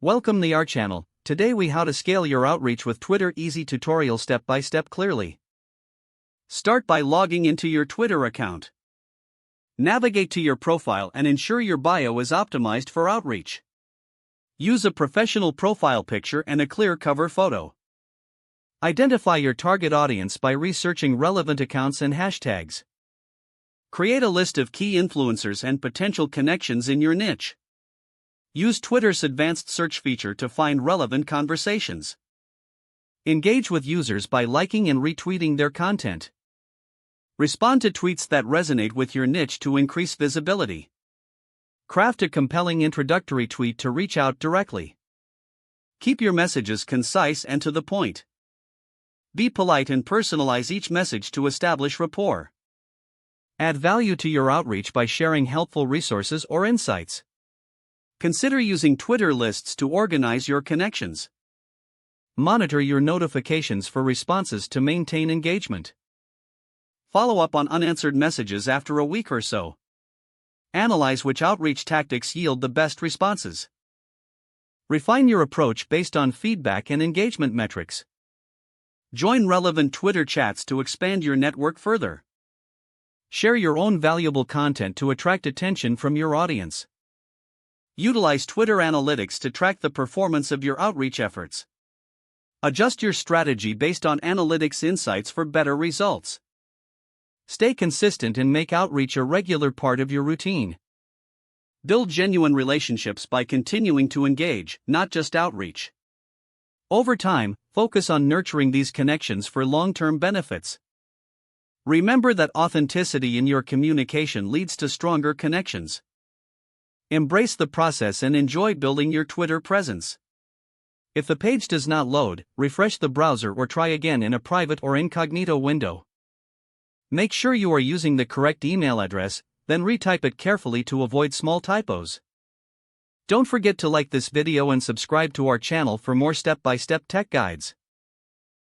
Welcome to our channel. Today we how to scale your outreach with Twitter easy tutorial step by step clearly. Start by logging into your Twitter account. Navigate to your profile and ensure your bio is optimized for outreach. Use a professional profile picture and a clear cover photo. Identify your target audience by researching relevant accounts and hashtags. Create a list of key influencers and potential connections in your niche. Use Twitter's advanced search feature to find relevant conversations. Engage with users by liking and retweeting their content. Respond to tweets that resonate with your niche to increase visibility. Craft a compelling introductory tweet to reach out directly. Keep your messages concise and to the point. Be polite and personalize each message to establish rapport. Add value to your outreach by sharing helpful resources or insights. Consider using Twitter lists to organize your connections. Monitor your notifications for responses to maintain engagement. Follow up on unanswered messages after a week or so. Analyze which outreach tactics yield the best responses. Refine your approach based on feedback and engagement metrics. Join relevant Twitter chats to expand your network further. Share your own valuable content to attract attention from your audience. Utilize Twitter analytics to track the performance of your outreach efforts. Adjust your strategy based on analytics insights for better results. Stay consistent and make outreach a regular part of your routine. Build genuine relationships by continuing to engage, not just outreach. Over time, focus on nurturing these connections for long-term benefits. Remember that authenticity in your communication leads to stronger connections. Embrace the process and enjoy building your Twitter presence. If the page does not load, refresh the browser or try again in a private or incognito window. Make sure you are using the correct email address, then retype it carefully to avoid small typos. Don't forget to like this video and subscribe to our channel for more step-by-step tech guides.